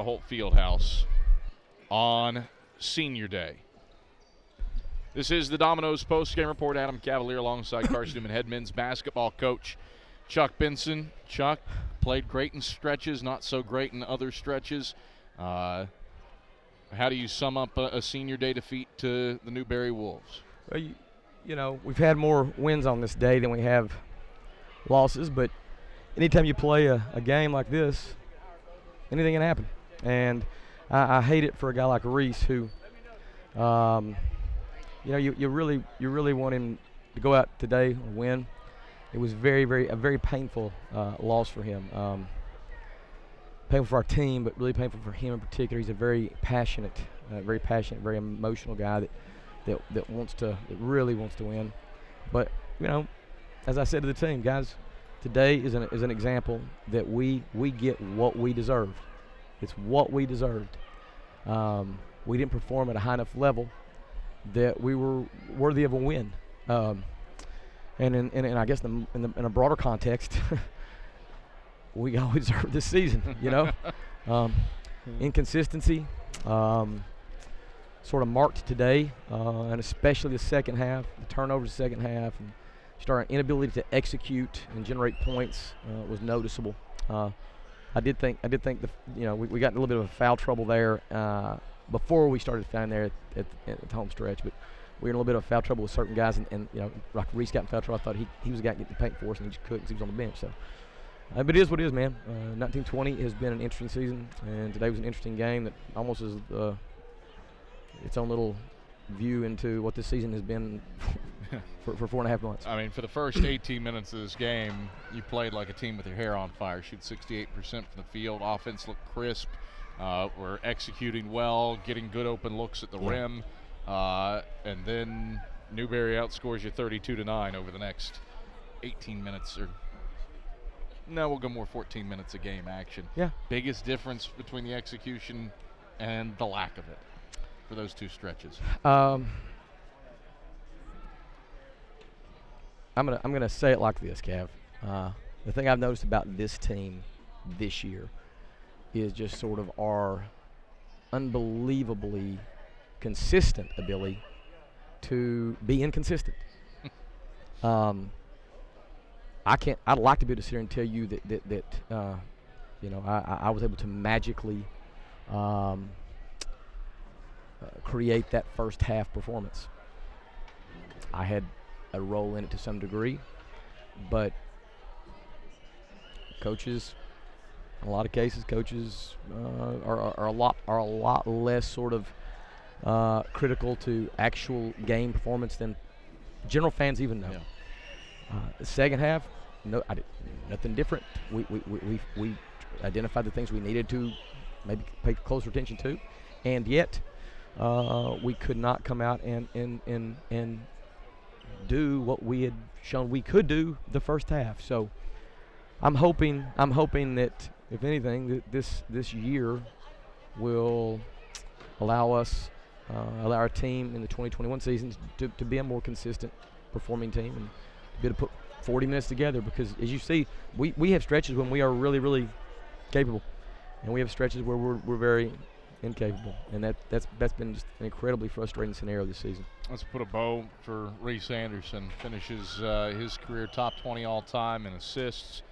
Holt Fieldhouse on Senior Day. This is the Domino's post-game report. Adam Cavalier alongside Carson-Newman head men's basketball coach Chuck Benson. Chuck played great in stretches, not so great in other stretches. How do you sum up a Senior Day defeat to the Newberry Wolves? Well, you know, we've had more wins on this day than we have losses, but anytime you play a game like this, anything can happen. And I hate it for a guy like Reese who, you know, you really want him to go out today and win. It was a very painful loss for him. Painful for our team, but really painful for him in particular. He's a very passionate, very emotional guy that really wants to win. But you know, as I said to the team, guys, today is an example that we get what we deserved. It's what we deserved. We didn't perform at a high enough level that we were worthy of a win. And I guess in a broader context, we all deserve this season, you know. Inconsistency sort of marked today, and especially the second half, the turnovers the second half, and just our inability to execute and generate points was noticeable. I did think we got in a little bit of foul trouble there before we started fouling there at the home stretch, but we were in a little bit of foul trouble with certain guys, and you know, like Reese got in foul trouble. I thought he was the guy to get the paint for us, and he just couldn't because he was on the bench. So, but it is what it is, man. 1920 has been an interesting season, and today was an interesting game that almost is its own little view into what this season has been for 4.5 months. I mean, for the first 18 minutes of this game, you played like a team with your hair on fire. Shoot 68% from the field. Offense looked crisp. We're executing well, getting good open looks at the rim. And then Newberry outscores you 32-9 over the next 18 minutes. No, we'll go more 14 minutes of game action. Yeah. Biggest difference between the execution and the lack of it for those two stretches? I'm gonna say it like this, Cav. The thing I've noticed about this team this year is just sort of our unbelievably consistent ability to be inconsistent. I'd like to be able to sit here and tell you that you know, I was able to magically create that first half performance. I had a role in it to some degree, but coaches, in a lot of cases, are a lot less sort of critical to actual game performance than general fans even know. Yeah. The second half, nothing different. We identified the things we needed to maybe pay closer attention to, and yet we could not come out and do what we had shown we could do the first half. So I'm hoping that, if anything, that this year will allow our team in the 2021 season to be a more consistent performing team and be able to put 40 minutes together, because as you see, we have stretches when we are really capable, and we have stretches where we're very incapable, and that's been just an incredibly frustrating scenario this season. Let's put a bow for Reese Anderson. Finishes his career top 20 all-time in assists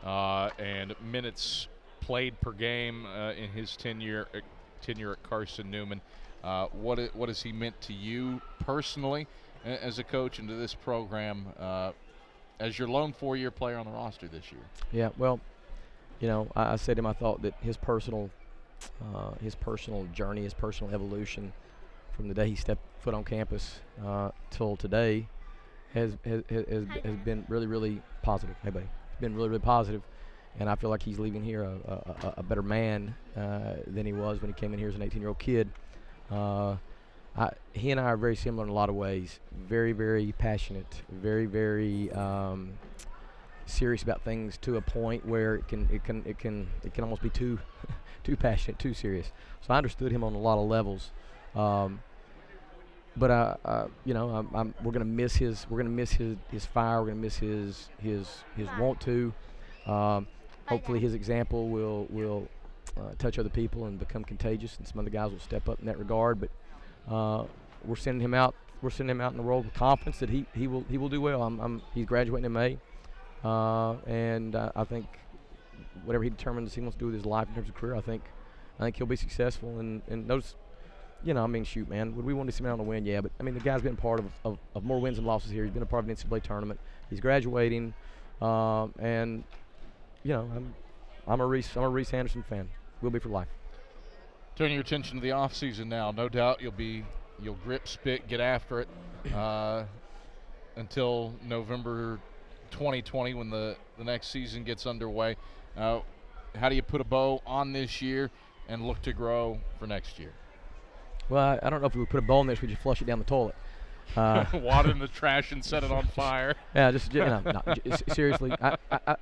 and minutes played per game in his tenure at Carson-Newman. What has he meant to you personally as a coach and to this program as your lone 4-year player on the roster this year? Yeah, well, you know, I said to him, I thought that his personal journey, his personal evolution from the day he stepped foot on campus till today has been really positive. Hey, buddy, it's been really positive, and I feel like he's leaving here a better man than he was when he came in here as an 18-year-old kid. He and I are very similar in a lot of ways. Very passionate. Very serious about things to a point where it can almost be too passionate, too serious. So I understood him on a lot of levels. But you know, we're gonna miss his fire. We're gonna miss his want to. Hopefully his example will touch other people and become contagious, and some other guys will step up in that regard. But we're sending him out. We're sending him out in the world with confidence that he will do well. He's graduating in May, and I think whatever he determines he wants to do with his life in terms of career, I think he'll be successful. And those, shoot, man, would we want to see him out on a win? Yeah, but the guy's been part of more wins and losses here. He's been a part of an NCAA tournament. He's graduating, and I'm a Reese Anderson fan. Will be for life. Turning your attention to the off season now, no doubt you'll grip, spit, get after it until November 2020 when the next season gets underway. How do you put a bow on this year and look to grow for next year? Well, I don't know if we would put a bow on this. We just flush it down the toilet. Water in the trash and set it on fire. Yeah, seriously. I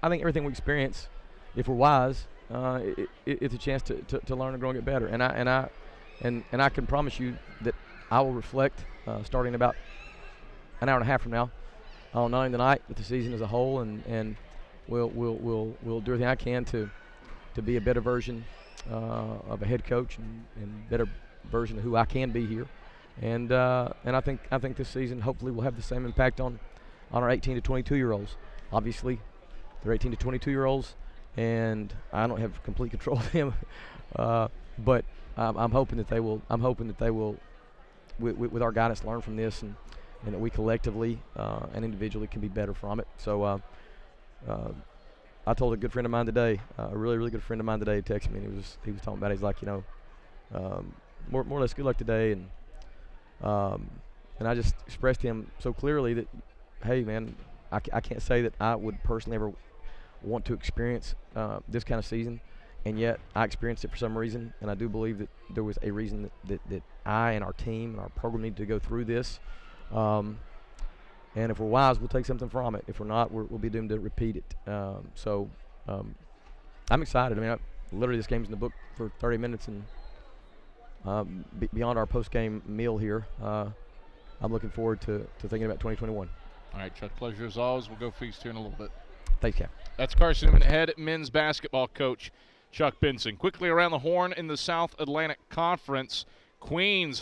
think everything we experience, if we're wise, it's a chance to learn and grow and get better. And I can promise you that I will reflect starting about an hour and a half from now on not only the night but the season as a whole, and we'll do everything I can to be a better version of a head coach and better version of who I can be here. And I think this season hopefully will have the same impact on our 18 to 22 year olds. Obviously, they're 18 to 22 year olds, and I don't have complete control of them. But I'm hoping that they will. With our guidance, learn from this, and that we collectively and individually can be better from it. So I told a good friend of mine today, a really, really good friend of mine today, texted me, and he was talking about it. He's like, more or less good luck today, and I just expressed to him so clearly that, hey man, I can't say that I would personally ever want to experience this kind of season, and yet I experienced it for some reason, and I do believe that there was a reason that I and our team and our program need to go through this. And if we're wise, we'll take something from it. If we're not, we'll be doomed to repeat it. So I'm excited. Literally this game's in the book for 30 minutes, and beyond our post-game meal here, I'm looking forward to thinking about 2021. All right, Chuck, pleasure as always. We'll go feast here in a little bit. Thanks, Cap. That's Carson-Newman head men's basketball coach Chuck Benson. Quickly around the horn in the South Atlantic Conference, Queens